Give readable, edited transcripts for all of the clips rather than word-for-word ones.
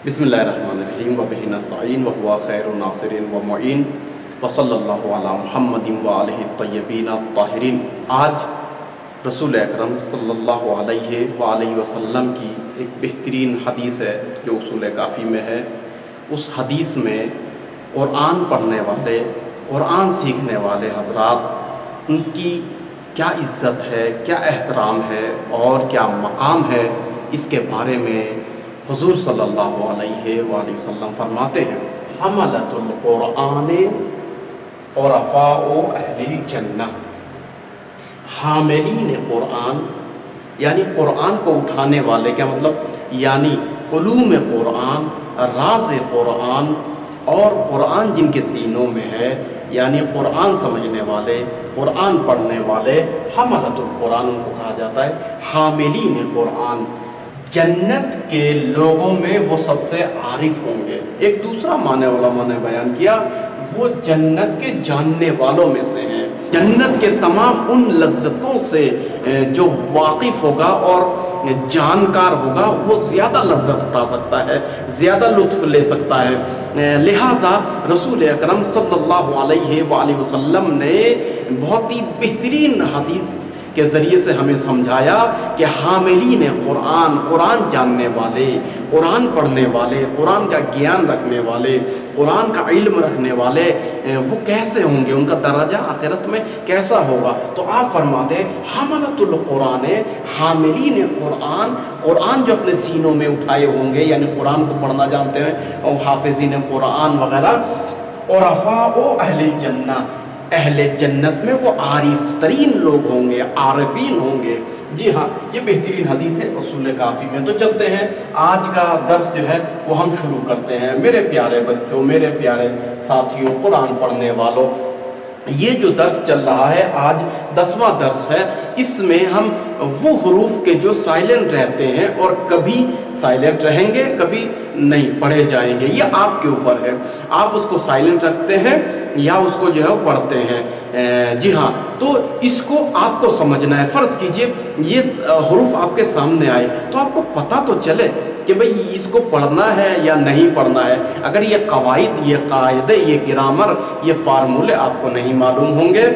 بسم اللہ الرحمن الرحیم وبہ نستعین وہو خیر الناصر ومعین وصلی اللہ علی محمد وآلہ الطیبین الطاہرین۔ آج رسول اکرم صلی اللہ علیہ وآلہ وسلم کی ایک بہترین حدیث ہے جو اصول کافی میں ہے۔ اس حدیث میں قرآن پڑھنے والے، قرآن سیکھنے والے حضرات، ان کی کیا عزت ہے، کیا احترام ہے اور کیا مقام ہے، اس کے بارے میں حضور صلی اللہ علیہ وآلہ وسلم فرماتے ہیں: حملۃ القرآن عرفاء اہل الجنہ۔ حاملین قرآن یعنی قرآن کو اٹھانے والے، کیا مطلب؟ یعنی علوم قرآن، راز قرآن اور قرآن جن کے سینوں میں ہے، یعنی قرآن سمجھنے والے، قرآن پڑھنے والے، حملۃ القرآن ان کو کہا جاتا ہے۔ حاملین قرآن، جنت کے لوگوں میں وہ سب سے عارف ہوں گے۔ ایک دوسرا معنی علماء نے بیان کیا، وہ جنت کے جاننے والوں میں سے ہیں، جنت کے تمام ان لذتوں سے جو واقف ہوگا اور جانکار ہوگا وہ زیادہ لذت اٹھا سکتا ہے، زیادہ لطف لے سکتا ہے۔ لہٰذا رسول اکرم صلی اللہ علیہ وآلہ وسلم نے بہت ہی بہترین حدیث کے ذریعے سے ہمیں سمجھایا کہ حاملین قرآن، قرآن جاننے والے، قرآن پڑھنے والے، قرآن کا گیان رکھنے والے، قرآن کا علم رکھنے والے وہ کیسے ہوں گے، ان کا درجہ آخرت میں کیسا ہوگا۔ تو آپ فرماتے ہیں حملۃ القرآن، حاملین قرآن، قرآن جو اپنے سینوں میں اٹھائے ہوں گے، یعنی قرآن کو پڑھنا جانتے ہیں، اور حافظین قرآن وغیرہ۔ عرفاء اہل الجنہ، اہل جنت میں وہ عارف ترین لوگ ہوں گے، عارفین ہوں گے۔ جی ہاں، یہ بہترین حدیث ہے اصول کافی میں۔ تو چلتے ہیں، آج کا درس جو ہے وہ ہم شروع کرتے ہیں۔ میرے پیارے بچوں، میرے پیارے ساتھیوں، قرآن پڑھنے والوں، یہ جو درس چل رہا ہے آج 10واں درس ہے۔ اس میں ہم وہ حروف کے جو سائلنٹ رہتے ہیں اور کبھی سائلنٹ رہیں گے، کبھی نہیں پڑھے جائیں گے، یہ آپ کے اوپر ہے، آپ اس کو سائلنٹ رکھتے ہیں یا اس کو جو ہے پڑھتے ہیں۔ جی ہاں، تو اس کو آپ کو سمجھنا ہے۔ فرض کیجئے یہ حروف آپ کے سامنے آئے تو آپ کو پتہ تو چلے کہ بھئی اس کو پڑھنا ہے یا نہیں پڑھنا ہے۔ اگر یہ قواعد، یہ قاعدے، یہ گرامر، یہ فارمولے آپ کو نہیں معلوم ہوں گے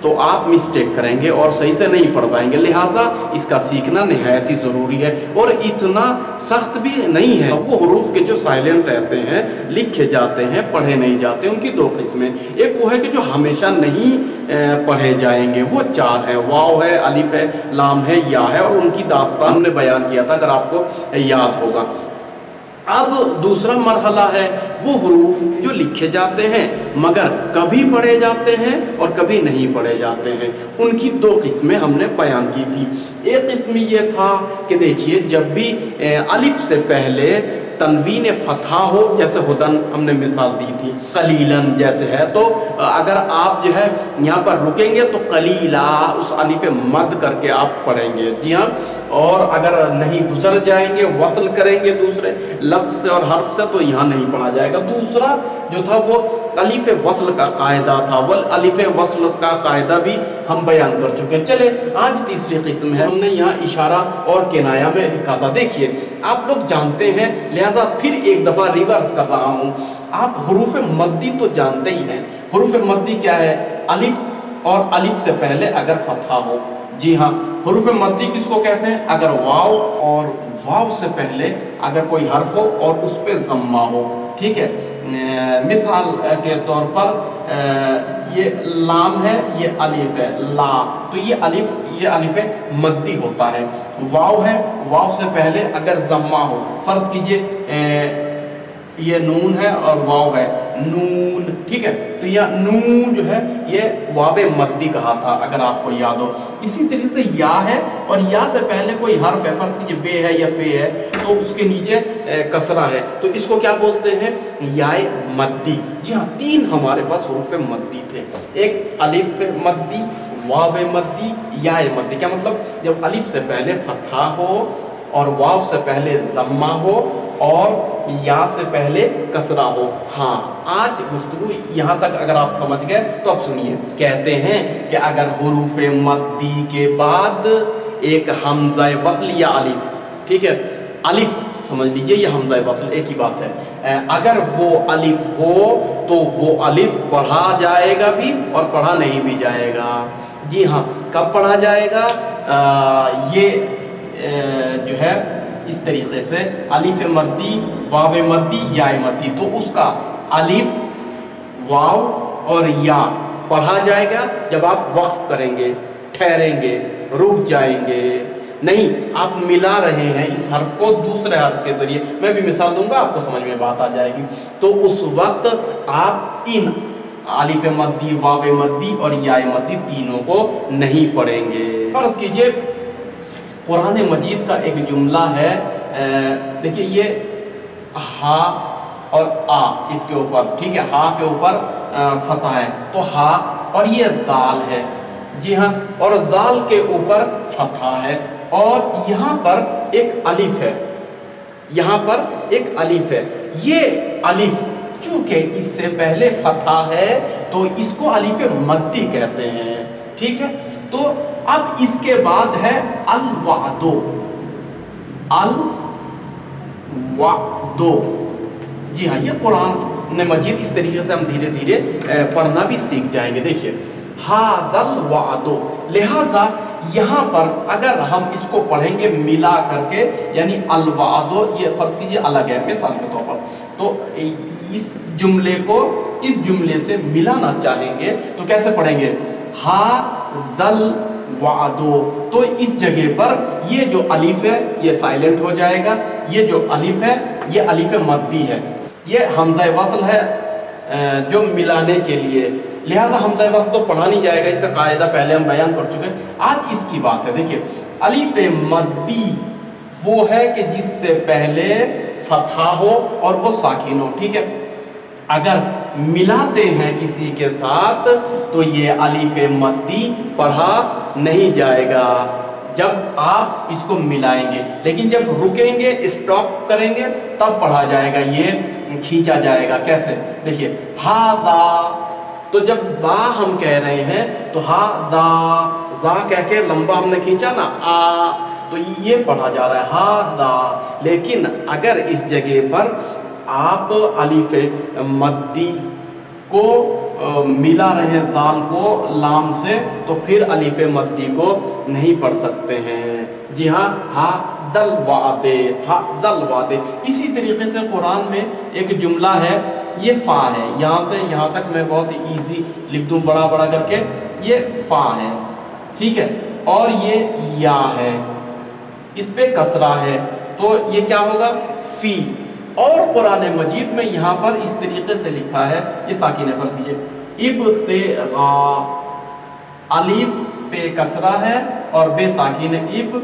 تو آپ مسٹیک کریں گے اور صحیح سے نہیں پڑھ پائیں گے۔ لہٰذا اس کا سیکھنا نہایت ہی ضروری ہے اور اتنا سخت بھی نہیں ہے۔ وہ حروف کے جو سائلنٹ رہتے ہیں، لکھے جاتے ہیں، پڑھے نہیں جاتے، ان کی دو قسمیں۔ ایک وہ ہے کہ جو ہمیشہ نہیں پڑھے جائیں گے، وہ 4 ہیں، واو ہے، الف ہے، لام ہے، یا ہے، اور ان کی داستان ہم نے بیان کیا تھا اگر آپ کو یاد ہوگا۔ اب دوسرا مرحلہ ہے وہ حروف جو لکھے جاتے ہیں مگر کبھی پڑھے جاتے ہیں اور کبھی نہیں پڑھے جاتے ہیں۔ ان کی 2 قسمیں ہم نے بیان کی تھی۔ ایک قسم یہ تھا کہ دیکھیے جب بھی الف سے پہلے تنوین فتحہ ہو، جیسے ہدن ہم نے مثال دی تھی، قلیلاً جیسے ہے، تو اگر آپ جو ہے یہاں پر رکیں گے تو قلیلا اس الف مد کر کے آپ پڑھیں گے۔ جی ہاں، اور اگر نہیں گزر جائیں گے، وصل کریں گے دوسرے لفظ سے اور حرف سے، تو یہاں نہیں پڑھا جائے گا۔ دوسرا جو تھا وہ الف وصل کا قاعدہ تھا، الف وصل کا قاعدہ بھی ہم بیان کر چکے۔ چلے آج تیسری قسم ہے، ہم نے یہاں اشارہ اور کنایہ میں لکھا تھا۔ دیکھیے آپ لوگ جانتے ہیں، لہٰذا پھر ایک دفعہ ریورس کر رہا ہوں۔ آپ حروف مدی تو جانتے ہی ہیں۔ حروف مدی کیا ہے؟ الف اور الف سے پہلے اگر فتحہ ہو۔ جی ہاں، حروف مدی کس کو کہتے ہیں؟ اگر واو اور واو سے پہلے اگر کوئی حرف ہو اور اس پہ ضمہ ہو۔ ٹھیک ہے، مثال کے طور پر یہ لام ہے، یہ الف ہے، لا، تو یہ الف مدی ہوتا ہے۔ واو ہے، واو سے پہلے اگر ضمہ ہو، فرض کیجئے یہ نون ہے اور واو ہے، نون، ٹھیک ہے، تو یہ نون جو ہے یہ واو مدی کہا تھا اگر آپ کو یاد ہو۔ اسی طریقے سے یا ہے اور یا سے پہلے کوئی حرف ہے، فرض کیجئے بے ہے یا فے ہے، تو اس کے نیچے کسرہ ہے، تو اس کو کیا بولتے ہیں؟ یا مدی۔ جی ہاں، 3 ہمارے پاس حروف مدی تھے، ایک الف مدی، واو مدی، یا مدی۔ کیا مطلب؟ جب الف سے پہلے فتحہ ہو اور واو سے پہلے ضمہ ہو اور یا سے پہلے کسرہ ہو۔ ہاں، آج گفتگو یہاں تک اگر آپ سمجھ گئے تو اب سنیے، کہتے ہیں کہ اگر حروف مدی کے بعد ایک حمزہ وصل یا الف، ٹھیک ہے، الف سمجھ لیجئے یہ حمزہ وصل ایک ہی بات ہے. اگر وہ الف ہو تو وہ الف پڑھا جائے گا بھی اور پڑھا نہیں بھی جائے گا. جی ہاں، کب پڑھا جائے گا؟ یہ جو ہے اس طریقے سے الف مدی، واو مدی، یا مدی، تو اس کا الف، واو اور یا پڑھا جائے گا جب آپ وقف کریں گے، ٹھہریں گے، رک جائیں گے. نہیں، آپ ملا رہے ہیں اس حرف کو دوسرے حرف کے ذریعے. میں بھی مثال دوں گا، آپ کو سمجھ میں بات آ جائے گی. تو اس وقت آپ ان الف مدی، واو مدی اور یا مدی تینوں کو نہیں پڑھیں گے. فرض کیجئے قرآن مجید کا ایک جملہ ہے، دیکھیے یہ ہا اور آ اس کے اوپر، ٹھیک ہے، ہا کے اوپر فتح ہے تو ہا، اور یہ دال ہے. جی ہاں، اور دال کے اوپر فتح ہے، اور یہاں پر ایک الف ہے، یہاں پر ایک الف ہے. یہ الف چونکہ اس سے پہلے فتح ہے تو اس کو الف مدی کہتے ہیں. ٹھیک ہے، تو اب اس کے بعد ہے الوعدو. الوعدو، جی ہاں، یہ قرآن مجید اس طریقے سے ہم دھیرے دھیرے پڑھنا بھی سیکھ جائیں گے. دیکھیے ھذا الوعد، لہٰذا یہاں پر اگر ہم اس کو پڑھیں گے ملا کر کے، یعنی الوعد، یہ فرض کیجئے الگ ہے مثال کے طور پر، تو اس جملے کو اس جملے سے ملانا چاہیں گے تو کیسے پڑھیں گے؟ ھذا الوعد، تو اس جگہ پر یہ جو الف ہے یہ سائلنٹ ہو جائے گا. یہ جو الف ہے یہ الف مدی ہے، یہ حمزہ وصل ہے جو ملانے کے لیے، لہٰذا حمزہ وصل تو پڑھا نہیں جائے گا. اس کا قاعدہ پہلے ہم بیان کر چکے ہیں. آج اس کی بات ہے. دیکھیے الف مدی وہ ہے کہ جس سے پہلے فتحہ ہو اور وہ ساکن ہو. ٹھیک ہے، اگر ملاتے ہیں کسی کے ساتھ تو یہ الف مدی پڑھا نہیں جائے گا جب آپ اس کو ملائیں گے، لیکن جب رکیں گے، اسٹاپ کریں گے، تب پڑھا جائے گا، یہ کھینچا جائے گا. کیسے؟ دیکھیے ھذا، تو جب ذا ہم کہہ رہے ہیں تو ھذا، ذا کہہ کے لمبا ہم نے کھینچا نا، آ، تو یہ پڑھا جا رہا ہے ھذا. لیکن اگر اس جگہ پر آپ الف مدی کو ملا رہے ہیں دال کو لام سے، تو پھر الف مدی کو نہیں پڑھ سکتے ہیں. جی ہاں، ھذا الوعد، ھذا الوعد. اسی طریقے سے قرآن میں ایک جملہ ہے، یہ فا ہے، یہاں سے یہاں تک میں بہت ایزی لکھ دوں بڑا بڑا کر کے، یہ فا ہے. ٹھیک ہے، اور یہ یا ہے، اس پہ کسرہ ہے، تو یہ کیا ہوگا؟ فی. اور قرآن مجید میں یہاں پر اس طریقے سے لکھا ہے، یہ ساکن ہے، فرض کیجئے ابتغاء، الف پہ کسرہ ہے اور بے ساکن ہے اب،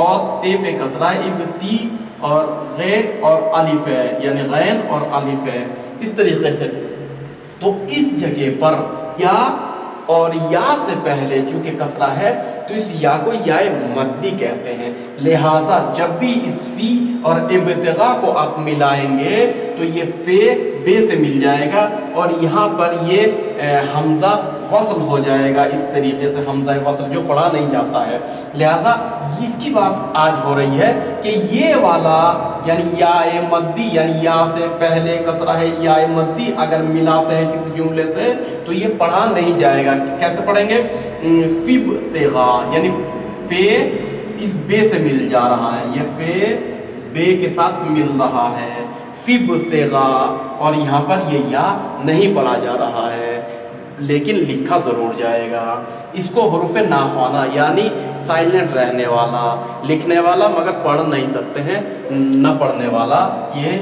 اور تے پہ کسرہ ہے ابتی، اور غیر اور الف ہے، یعنی غین اور الف ہے، اس طریقے سے. تو اس جگہ پر یا اور یا سے پہلے چونکہ کسرہ ہے تو اس یا کو یا مدی کہتے ہیں. لہٰذا جب بھی اس فی اور ابتغاء کو آپ ملائیں گے تو یہ فے بے سے مل جائے گا، اور یہاں پر یہ حمزہ وصل ہو جائے گا. اس طریقے سے حمزہ وصل جو پڑھا نہیں جاتا ہے. لہٰذا اس کی بات آج ہو رہی ہے کہ یہ والا یعنی یا مدی، یعنی یا سے پہلے کسرہ ہے یا مدی اگر ملاتے ہیں کسی جملے سے تو یہ پڑھا نہیں جائے گا. کیسے پڑھیں گے؟ فبتغاء، یعنی فے اس بے سے مل جا رہا ہے، یہ فے بے کے ساتھ مل رہا ہے، فبتغاء، اور یہاں پر یہ یا نہیں پڑھا جا رہا ہے لیکن لکھا ضرور جائے گا. اس کو حروف ناخوانا یعنی سائلنٹ رہنے والا، لکھنے والا مگر پڑھ نہیں سکتے ہیں، نہ پڑھنے والا، یہ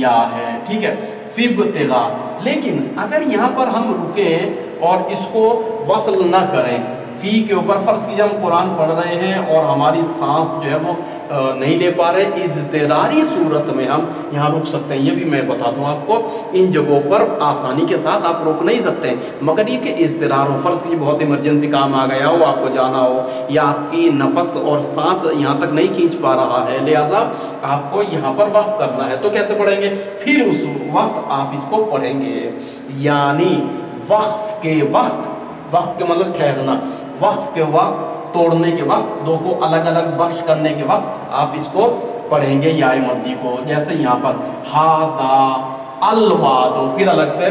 یا ہے. ٹھیک ہے، فبتغاء. لیکن اگر یہاں پر ہم رکیں اور اس کو وصل نہ کریں، فی کے اوپر فرض کیجئے ہم قرآن پڑھ رہے ہیں اور ہماری سانس جو ہے وہ نہیں لے پا رہے، اضطراری صورت میں ہم یہاں رک سکتے ہیں. یہ بھی میں بتا دوں آپ کو، ان جگہوں پر آسانی کے ساتھ آپ روک نہیں سکتے ہیں، مگر یہ کہ اضطرار ہو، فرض کیجئے بہت ایمرجنسی کام آ گیا ہو، آپ کو جانا ہو، یا آپ کی نفس اور سانس یہاں تک نہیں کھینچ پا رہا ہے، لہٰذا آپ کو یہاں پر وقف کرنا ہے. تو کیسے پڑھیں گے؟ پھر اس وقت آپ اس کو پڑھیں گے، یعنی وقف کے وقت، وقف کے مطلب ٹھہرنا، وقف کے وقت، توڑنے کے وقت، دو کو الگ الگ بخش کرنے کے وقت آپ اس کو پڑھیں گے یا مدی کو، جیسے یہاں پر ہاذا الوادو، پھر الگ سے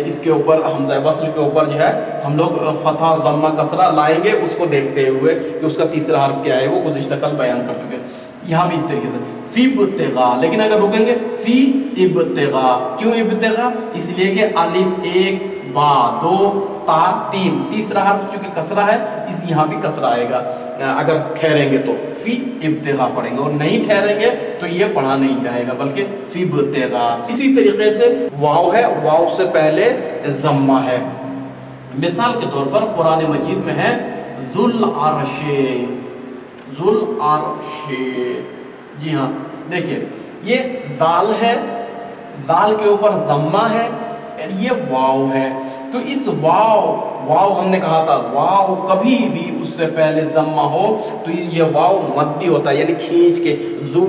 اس کے اوپر حمزہ وصل کے اوپر جو ہے ہم لوگ فتح ضمہ کسرہ لائیں گے، اس کو دیکھتے ہوئے کہ اس کا تیسرا حرف کیا ہے، وہ گزشتہ کل بیان کر چکے۔ یہاں بھی اس طریقے سے فی ابتغاء، لیکن اگر رکیں گے فی ابتغاء، کیوں ابتغاء؟ اس لیے کہ الف ایک با دو تا تین، تیسرا حرف چونکہ کسرہ ہے، اس یہاں بھی کسرہ آئے گا۔ اگر ٹھہریں گے تو فی ابتغاء پڑھیں گے، اور نہیں ٹھہریں گے تو یہ پڑھا نہیں جائے گا بلکہ فی ابتغاء۔ اسی طریقے سے واو ہے، واو سے پہلے ضمہ ہے۔ مثال کے طور پر قرآن مجید میں ہے ذل عرش، ذل عرش، جی ہاں دیکھیے یہ دال ہے، دال کے اوپر ضمہ ہے، یہ واو ہے، تو اس واو ہم نے کہا تھا واو کبھی بھی اس سے پہلے ضمہ ہو تو یہ واو مدی ہوتا ہے، یعنی کھینچ کے ذو،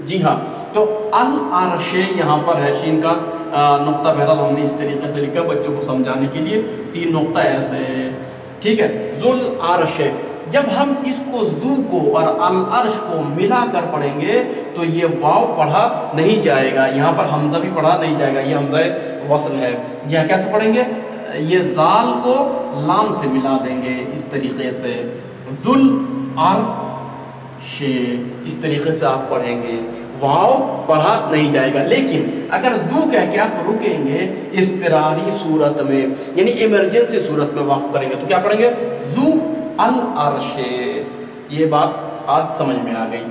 جی ہاں۔ تو العرش یہاں پر ہے، شین کا نقطہ بہرحال ہم نے اس طریقے سے لکھا بچوں کو سمجھانے کے لیے، 3 نقطہ ایسے، ٹھیک ہے۔ ذل عرش، جب ہم اس کو ذو کو اور العرش کو ملا کر پڑھیں گے تو یہ واو پڑھا نہیں جائے گا، یہاں پر حمزہ بھی پڑھا نہیں جائے گا، یہ حمزہ وصل ہے۔ یہاں کیسے پڑھیں گے؟ یہ ذال کو لام سے ملا دیں گے اس طریقے سے، ذل عرش، اس طریقے سے آپ پڑھیں گے، واو پڑھا نہیں جائے گا۔ لیکن اگر ذو کہہ کے آپ رکیں گے اضطراری صورت میں، یعنی ایمرجنسی صورت میں وقف کریں گے تو کیا پڑھیں گے؟ ذو العرش، یہ بات آج سمجھ میں آ گئی۔